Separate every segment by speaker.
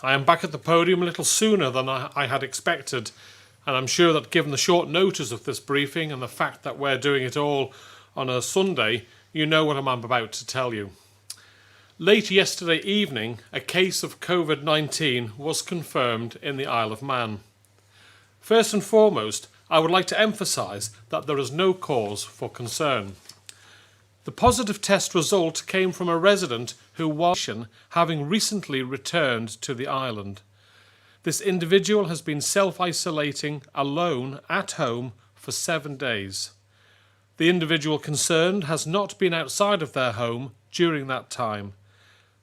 Speaker 1: I am back at the podium a little sooner than I had expected, and I'm sure that given the short notice of this briefing and the fact that we're doing it all on a Sunday, you know what I'm about to tell you. Late yesterday evening, a case of COVID-19 was confirmed in the Isle of Man. First and foremost, I would like to emphasise that there is no cause for concern. The positive test result came from a resident who was having recently returned to the island. This individual has been self-isolating alone at home for 7 days. The individual concerned has not been outside of their home during that time.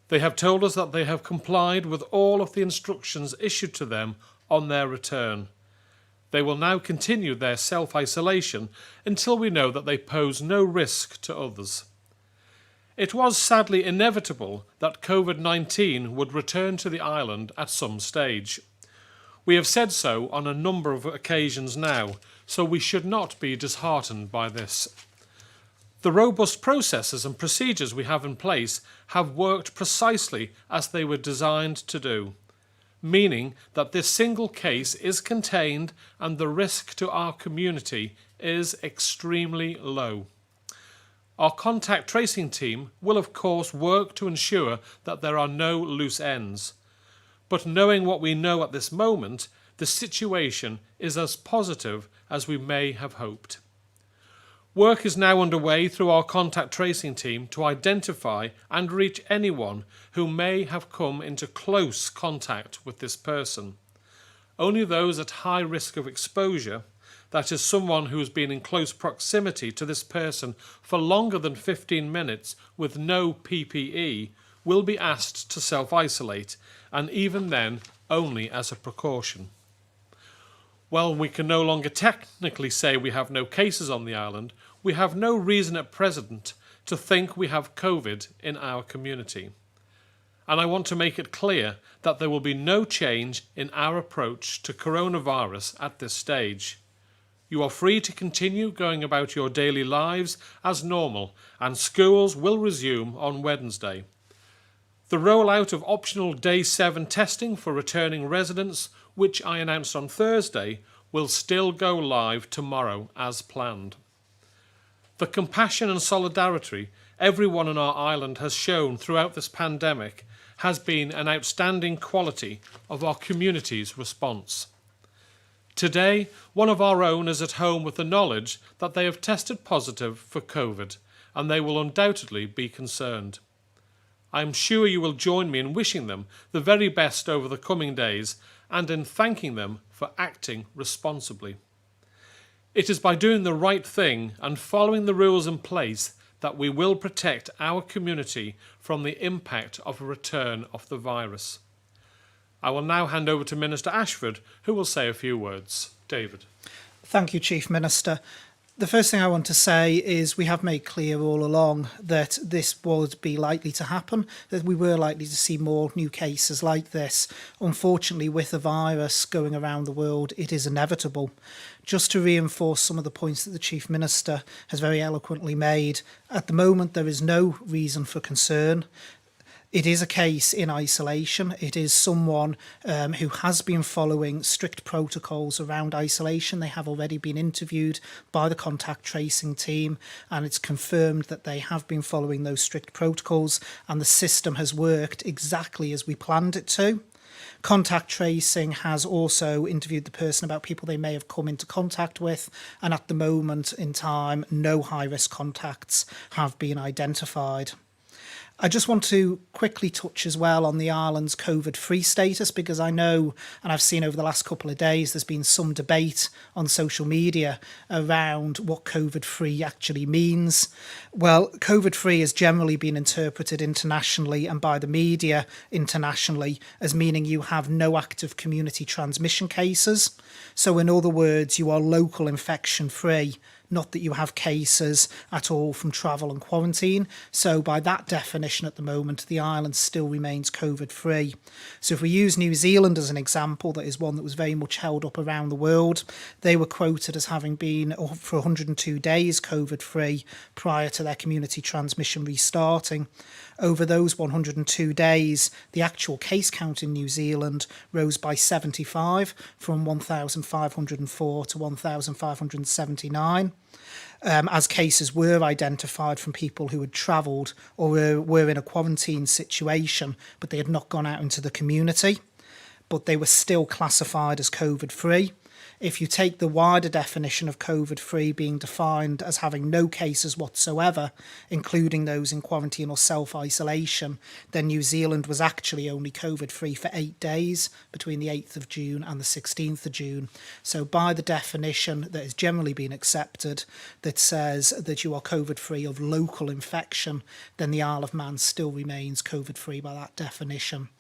Speaker 1: They have told us that they have complied with all of the instructions issued to them on their return. They will now continue their self-isolation until we know that they pose no risk to others. It was sadly inevitable that COVID-19 would return to the island at some stage. We have said so on a number of occasions now, so we should not be disheartened by this. The robust processes and procedures we have in place have worked precisely as they were designed to do, meaning that this single case is contained and the risk to our community is extremely low. Our contact tracing team will of course work to ensure that there are no loose ends. But knowing what we know at this moment, the situation is as positive as we may have hoped. Work is now underway through our contact tracing team to identify and reach anyone who may have come into close contact with this person. Only those at high risk of exposure, that is someone who has been in close proximity to this person for longer than 15 minutes with no PPE, will be asked to self-isolate, and even then only as a precaution. While we can no longer technically say we have no cases on the island, we have no reason at present to think we have COVID in our community. And I want to make it clear that there will be no change in our approach to coronavirus at this stage. You are free to continue going about your daily lives as normal, and schools will resume on Wednesday. The rollout of optional Day 7 testing for returning residents, which I announced on Thursday, will still go live tomorrow as planned. The compassion and solidarity everyone on our island has shown throughout this pandemic has been an outstanding quality of our community's response. Today, one of our own is at home with the knowledge that they have tested positive for COVID, and they will undoubtedly be concerned. I am sure you will join me in wishing them the very best over the coming days and in thanking them for acting responsibly. It is by doing the right thing and following the rules in place that we will protect our community from the impact of a return of the virus. I will now hand over to Minister Ashford, who will say a few words. David.
Speaker 2: Thank you, Chief Minister. The first thing I want to say is we have made clear all along that this would be likely to happen, that we were likely to see more new cases like this. Unfortunately, with the virus going around the world, it is inevitable. Just to reinforce some of the points that the Chief Minister has very eloquently made, at the moment there is no reason for concern. It is a case in isolation. It is someone who has been following strict protocols around isolation. They have already been interviewed by the contact tracing team, and it's confirmed that they have been following those strict protocols, and the system has worked exactly as we planned it to. Contact tracing has also interviewed the person about people they may have come into contact with, and at the moment in time, no high-risk contacts have been identified. I just want to quickly touch as well on the island's COVID-free status, because I know, and I've seen over the last couple of days, there's been some debate on social media around what COVID-free actually means. Well, COVID-free has generally been interpreted internationally and by the media internationally as meaning you have no active community transmission cases. So in other words, you are local infection-free, not that you have cases at all from travel and quarantine. So by that definition at the moment, the island still remains COVID-free. So if we use New Zealand as an example, that is one that was very much held up around the world, they were quoted as having been for 102 days COVID-free prior to their community transmission restarting. Over those 102 days, the actual case count in New Zealand rose by 75 from 1,504 to 1,579. As cases were identified from people who had travelled or were in a quarantine situation, but they had not gone out into the community, but they were still classified as COVID-free. If you take the wider definition of COVID-free being defined as having no cases whatsoever, including those in quarantine or self-isolation, then New Zealand was actually only COVID-free for 8 days between the 8th of June and the 16th of June. So by the definition that has generally been accepted that says that you are COVID-free of local infection, then the Isle of Man still remains COVID-free by that definition.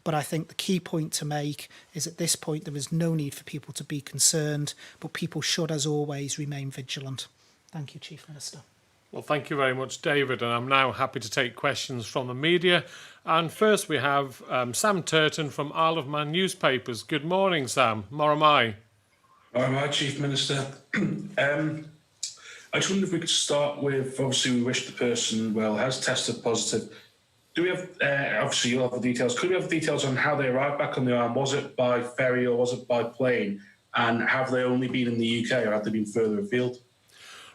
Speaker 2: But I think the key point to make is at this point there is no need for people to be concerned, but people should, as always, remain vigilant. Thank you, Chief Minister.
Speaker 1: Well, thank you very much, David, and I'm now happy to take questions from the media. And first we have Sam Turton from Isle of Man newspapers. Good morning, Sam. Moramai.
Speaker 3: Moramai, Chief Minister. I just wonder if we could start with, obviously we wish the person well has tested positive. Do we have, obviously you'll have the details, could we have the details on how they arrived back on the island? Was it by ferry or was it by plane? And have they only been in the UK or have they been further afield?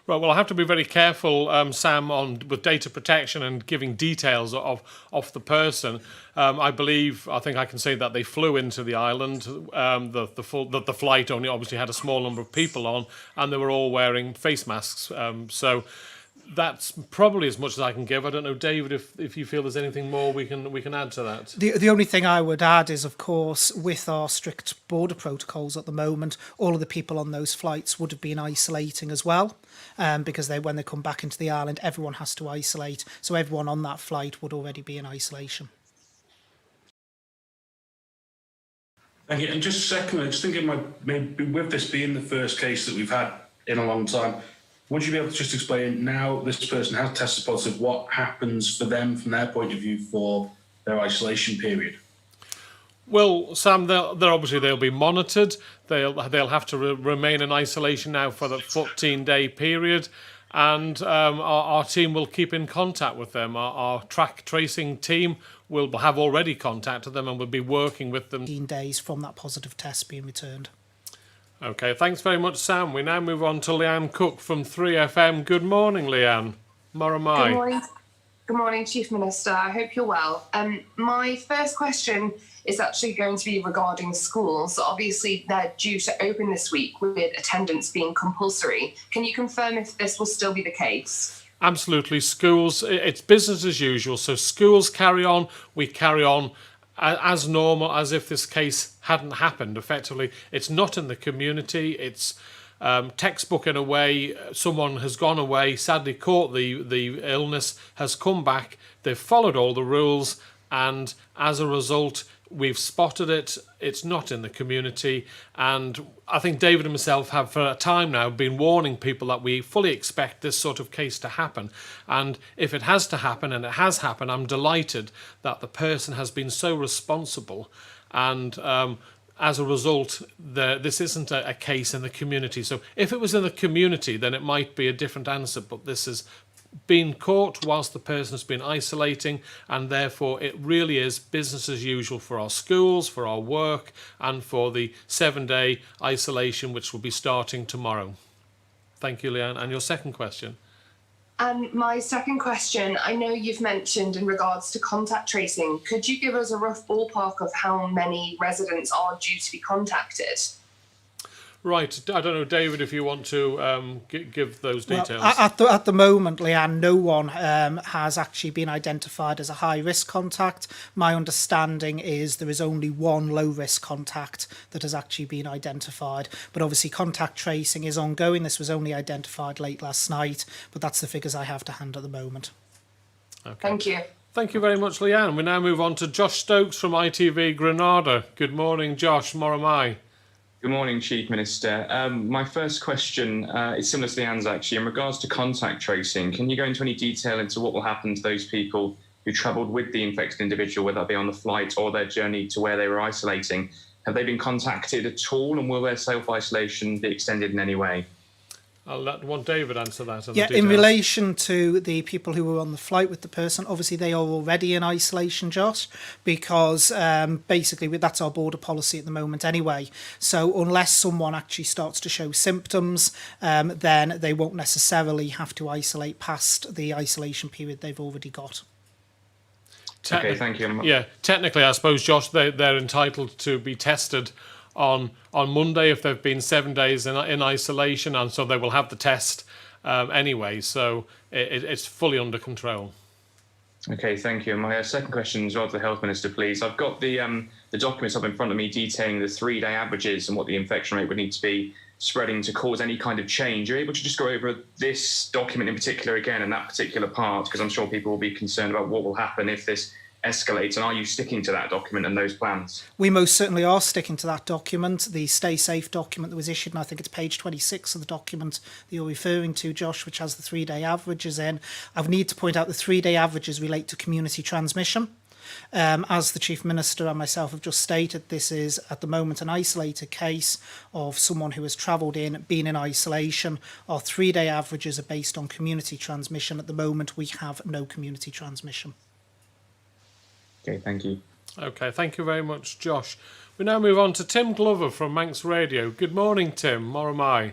Speaker 1: Right, well, I have to be very careful, Sam, with data protection and giving details of the person. I think I can say that they flew into the island. The flight only obviously had a small number of people on, and they were all wearing face masks. So that's probably as much as I can give. I don't know, David, if you feel there's anything more we can add to that.
Speaker 2: The only thing I would add is, of course, with our strict border protocols at the moment, all of the people on those flights would have been isolating as well, because when they come back into the island, everyone has to isolate. So everyone on that flight would already be in isolation.
Speaker 3: Thank you. And just secondly, I just think maybe with this being the first case that we've had in a long time, would you be able to just explain now this person has tested positive, what happens for them from their point of view for their isolation period?
Speaker 1: Well, Sam, they'll be monitored. They'll have to remain in isolation now for the 14-day period, and our team will keep in contact with them. Our track tracing team will have already contacted them and will be working with them.
Speaker 2: 15 days from that positive test being returned.
Speaker 1: Okay, thanks very much, Sam. We now move on to Leanne Cook from 3FM. Good morning, Leanne. Moramai.
Speaker 4: Good morning. Good morning, Chief Minister. I hope you're well. My first question is actually going to be regarding schools. Obviously, they're due to open this week with attendance being compulsory. Can you confirm if this will still be the case?
Speaker 1: Absolutely. Schools, it's business as usual. So schools carry on, we carry on as normal, as if this case hadn't happened. Effectively, it's not in the community. It's textbook in a way. Someone has gone away, sadly caught the illness, has come back. They've followed all the rules, and as a result, we've spotted it. It's not in the community, and I think David and myself have for a time now been warning people that we fully expect this sort of case to happen. And if it has to happen, and it has happened, I'm delighted that the person has been so responsible, and as a result, this isn't a case in the community. So if it was in the community, then it might be a different answer, but this is been caught whilst the person has been isolating, and therefore it really is business as usual for our schools, for our work, and for the 7-day isolation which will be starting tomorrow. Thank you, Leanne. And your second question?
Speaker 4: And my second question, I know you've mentioned in regards to contact tracing, could you give us a rough ballpark of how many residents are due to be contacted?
Speaker 1: Right, I don't know, David, if you want to give those details.
Speaker 2: Well, at the moment, Leanne, no one has actually been identified as a high-risk contact. My understanding is there is only one low-risk contact that has actually been identified. But obviously, contact tracing is ongoing. This was only identified late last night, but that's the figures I have to hand at the moment.
Speaker 1: Okay.
Speaker 4: Thank you.
Speaker 1: Thank you very much, Leanne. We now move on to Josh Stokes from ITV Granada. Good morning, Josh. Moramai.
Speaker 5: Good morning, Chief Minister. My first question is similar to the Anne's, actually. In regards to contact tracing, can you go into any detail into what will happen to those people who travelled with the infected individual, whether that be on the flight or their journey to where they were isolating? Have they been contacted at all, and will their self-isolation be extended in any way?
Speaker 1: I'll let David answer that.
Speaker 2: Yeah, in relation to the people who were on the flight with the person, obviously they are already in isolation, Josh, because basically that's our border policy at the moment anyway. So unless someone actually starts to show symptoms, then they won't necessarily have to isolate past the isolation period they've already got.
Speaker 5: Okay, thank you.
Speaker 1: Yeah, technically, I suppose, Josh, they're entitled to be tested on Monday if they've been 7 days in isolation, and so they will have the test anyway. So it's fully under control.
Speaker 5: Okay, thank you. My second question is to the Health Minister, please. I've got the documents up in front of me detailing the 3-day averages and what the infection rate would need to be spreading to cause any kind of change. You're able to just go over this document in particular again and that particular part, because I'm sure people will be concerned about what will happen if this escalates, and are you sticking to that document and those plans?
Speaker 2: We most certainly are sticking to that document, the Stay Safe document that was issued, and I think it's page 26 of the document that you're referring to, Josh, which has the 3-day averages in. I need to point out the 3-day averages relate to community transmission. As the Chief Minister and myself have just stated, this is at the moment an isolated case of someone who has travelled in, been in isolation. Our 3-day averages are based on community transmission. At the moment, we have no community transmission.
Speaker 5: Okay, thank you.
Speaker 1: Okay, thank you very much, Josh. We now move on to Tim Glover from Manx Radio. Good morning, Tim. Moramai.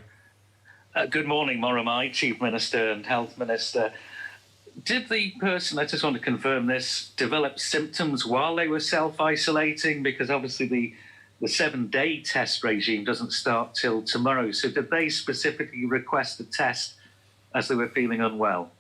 Speaker 6: Good morning, Moramai, Chief Minister and Health Minister. Did the person, I just want to confirm this, develop symptoms while they were self-isolating? Because obviously the 7-day test regime doesn't start till tomorrow. So did they specifically request a test as they were feeling unwell?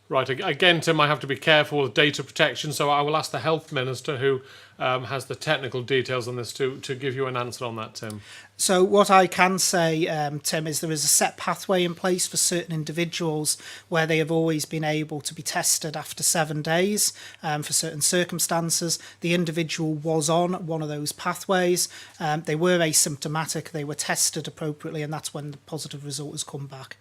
Speaker 1: Right, again, Tim, I have to be careful with data protection, so I will ask the Health Minister, who has the technical details on this, to give you an answer on that, Tim.
Speaker 2: So what I can say, Tim, is there is a set pathway in place for certain individuals where they have always been able to be tested after 7 days for certain circumstances. The individual was on one of those pathways. They were asymptomatic, they were tested appropriately, and that's when the positive result has come back.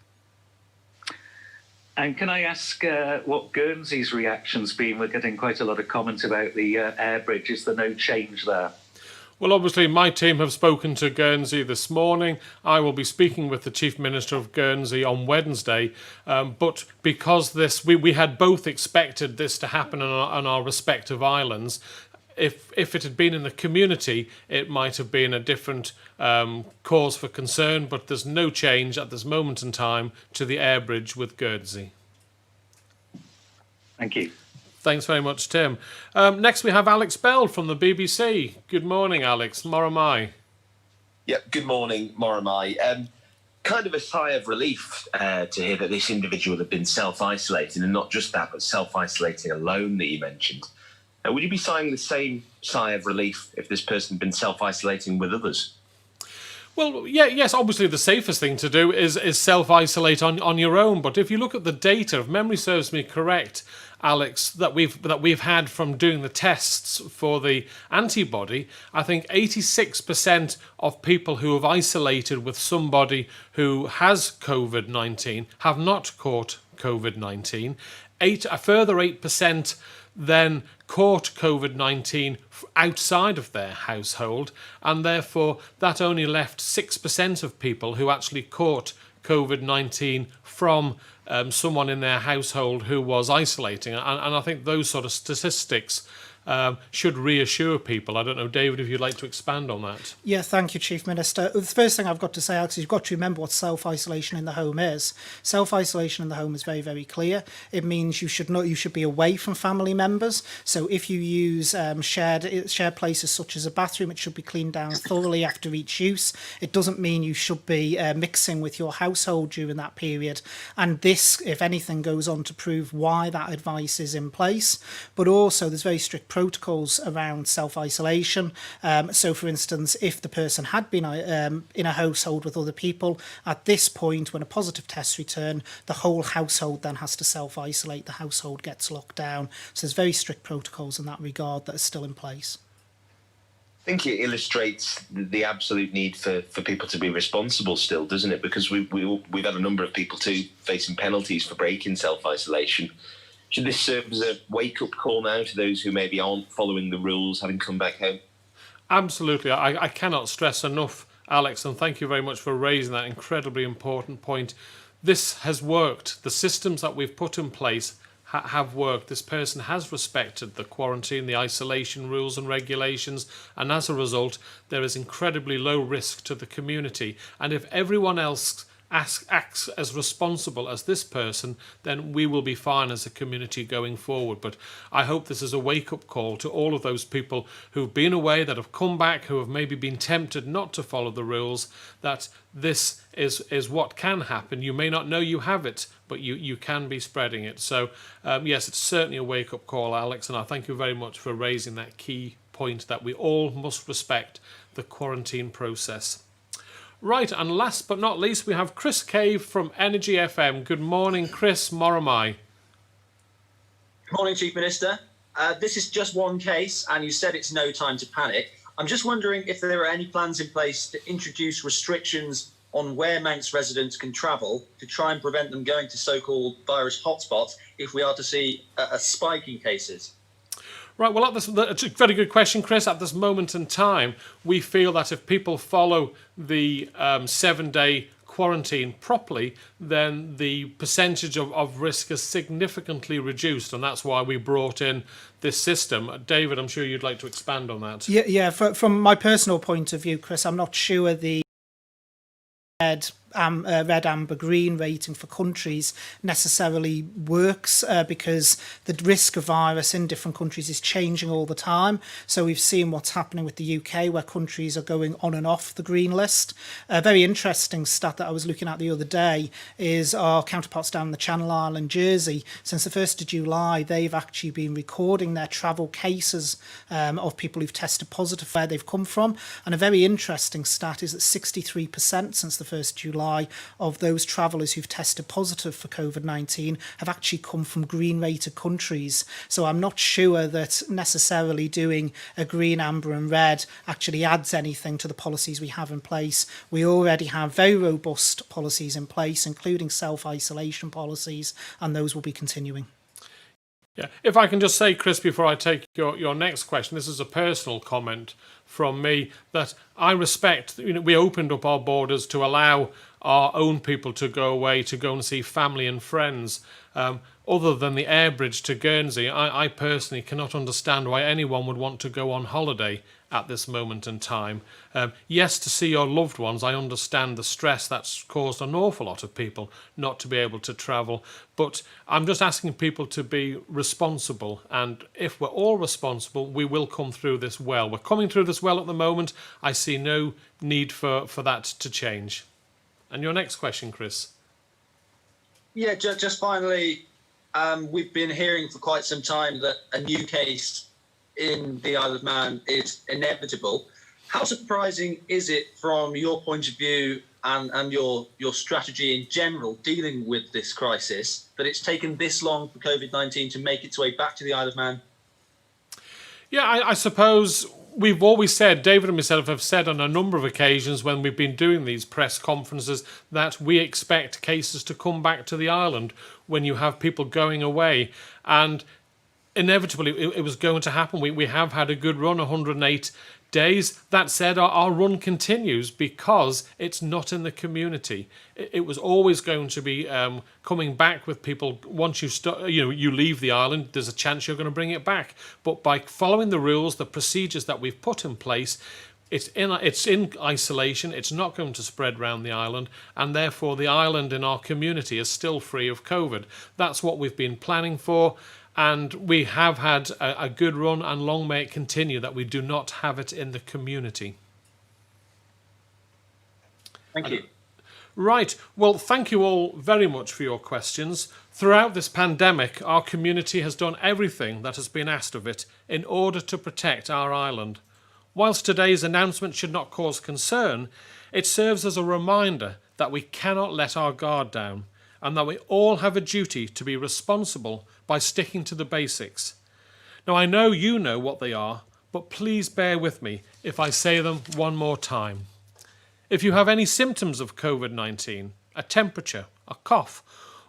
Speaker 6: And can I ask what Guernsey's reaction's been? We're getting quite a lot of comments about the air bridge. Is there no change there?
Speaker 1: Well, obviously, my team have spoken to Guernsey this morning. I will be speaking with the Chief Minister of Guernsey on Wednesday. But because we had both expected this to happen on our respective islands. If it had been in the community, it might have been a different cause for concern, but there's no change at this moment in time to the air bridge with Guernsey.
Speaker 6: Thank you.
Speaker 1: Thanks very much, Tim. Next we have Alex Bell from the BBC. Good morning, Alex. Moramai.
Speaker 7: Yep, good morning, Moramai. Kind of a sigh of relief to hear that this individual had been self-isolating, and not just that, but self-isolating alone that you mentioned. Would you be sighing the same sigh of relief if this person had been self-isolating with others?
Speaker 1: Well, yes, obviously the safest thing to do is self-isolate on your own. But if you look at the data, if memory serves me correct, Alex, that we've had from doing the tests for the antibody, I think 86% of people who have isolated with somebody who has COVID-19 have not caught COVID-19. A further 8% then caught COVID-19 outside of their household, and therefore that only left 6% of people who actually caught COVID-19 from someone in their household who was isolating. And I think those sort of statistics should reassure people. I don't know, David, if you'd like to expand on that.
Speaker 2: Yeah, thank you, Chief Minister. The first thing I've got to say, Alex, is you've got to remember what self-isolation in the home is. Self-isolation in the home is very, very clear. It means you should be away from family members. So if you use shared places such as a bathroom, it should be cleaned down thoroughly after each use. It doesn't mean you should be mixing with your household during that period. And this, if anything, goes on to prove why that advice is in place. But also, there's very strict protocols around self-isolation. So, for instance, if the person had been in a household with other people, at this point, when a positive test return, the whole household then has to self-isolate. The household gets locked down. So there's very strict protocols in that regard that are still in place.
Speaker 7: think it illustrates the absolute need for people to be responsible still, doesn't it? Because we've had a number of people too facing penalties for breaking self-isolation. Should this serve as a wake-up call now to those who maybe aren't following the rules, having come back home?
Speaker 1: Absolutely. I cannot stress enough, Alex, and thank you very much for raising that incredibly important point. This has worked. The systems that we've put in place have worked. This person has respected the quarantine, the isolation rules and regulations, and as a result, there is incredibly low risk to the community. And if everyone else acts as responsible as this person, then we will be fine as a community going forward. But I hope this is a wake-up call to all of those people who've been away, that have come back, who have maybe been tempted not to follow the rules, that this is what can happen. You may not know you have it, but you can be spreading it. So yes, it's certainly a wake-up call, Alex, and I thank you very much for raising that key point that we all must respect the quarantine process. Right, and last but not least, we have Chris Cave from Energy FM. Good morning, Chris. Moromai.
Speaker 8: Good morning, Chief Minister. This is just one case, and you said it's no time to panic. I'm just wondering if there are any plans in place to introduce restrictions on where Manx residents can travel to try and prevent them going to so-called virus hotspots if we are to see a spike in cases.
Speaker 1: Right, well, that's a very good question, Chris. At this moment in time, we feel that if people follow the 7-day quarantine properly, then the percentage of risk is significantly reduced, and that's why we brought in this system. David, I'm sure you'd like to expand on that.
Speaker 2: Yeah. From my personal point of view, Chris, I'm not sure the red, amber, green rating for countries necessarily works because the risk of virus in different countries is changing all the time. So we've seen what's happening with the UK, where countries are going on and off the green list. A very interesting stat that I was looking at the other day is our counterparts down in the Channel Island, Jersey. Since the 1st of July, they've actually been recording their travel cases of people who've tested positive where they've come from. And a very interesting stat is that 63% since the 1st of July of those travellers who've tested positive for COVID-19 have actually come from green-rated countries. So I'm not sure that necessarily doing a green, amber and red actually adds anything to the policies we have in place. We already have very robust policies in place, including self-isolation policies, and those will be continuing.
Speaker 1: Yeah, if I can just say, Chris, before I take your next question, this is a personal comment from me that I respect. We opened up our borders to allow our own people to go away, to go and see family and friends. Other than the air bridge to Guernsey, I personally cannot understand why anyone would want to go on holiday at this moment in time. Yes, to see your loved ones, I understand the stress that's caused an awful lot of people not to be able to travel, but I'm just asking people to be responsible, and if we're all responsible, we will come through this well. We're coming through this well at the moment. I see no need for that to change. And your next question, Chris.
Speaker 8: Yeah, just finally, we've been hearing for quite some time that a new case in the Isle of Man is inevitable. How surprising is it from your point of view and your strategy in general dealing with this crisis that it's taken this long for COVID-19 to make its way back to the Isle of Man?
Speaker 1: Yeah, I suppose we've always said, David and myself have said on a number of occasions when we've been doing these press conferences, that we expect cases to come back to the island when you have people going away. And inevitably, it was going to happen. We have had a good run, 108 days. That said, our run continues because it's not in the community. It was always going to be coming back with people. Once you leave the island, there's a chance you're going to bring it back. But by following the rules, the procedures that we've put in place, it's in isolation. It's not going to spread around the island, and therefore the island in our community is still free of COVID. That's what we've been planning for. And we have had a good run, and long may it continue that we do not have it in the community.
Speaker 8: Thank you.
Speaker 1: Right. Well, thank you all very much for your questions. Throughout this pandemic, our community has done everything that has been asked of it in order to protect our island. Whilst today's announcement should not cause concern, it serves as a reminder that we cannot let our guard down, and that we all have a duty to be responsible by sticking to the basics. Now, I know you know what they are, but please bear with me if I say them one more time. If you have any symptoms of COVID-19, a temperature, a cough,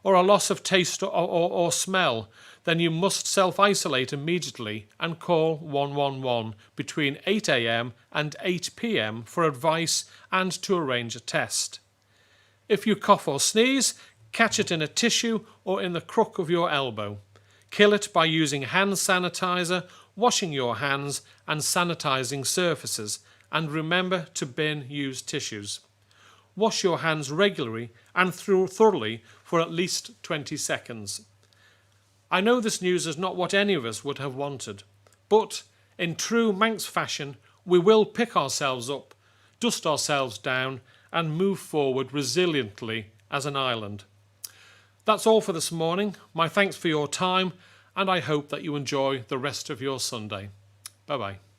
Speaker 1: or a loss of taste or smell, then you must self-isolate immediately and call 111 between 8 a.m. and 8 p.m. for advice and to arrange a test. If you cough or sneeze, catch it in a tissue or in the crook of your elbow. Kill it by using hand sanitizer, washing your hands and sanitizing surfaces, and remember to bin used tissues. Wash your hands regularly and thoroughly for at least 20 seconds. I know this news is not what any of us would have wanted, but in true Manx fashion, we will pick ourselves up, dust ourselves down, and move forward resiliently as an island. That's all for this morning. My thanks for your time, and I hope that you enjoy the rest of your Sunday. Bye-bye.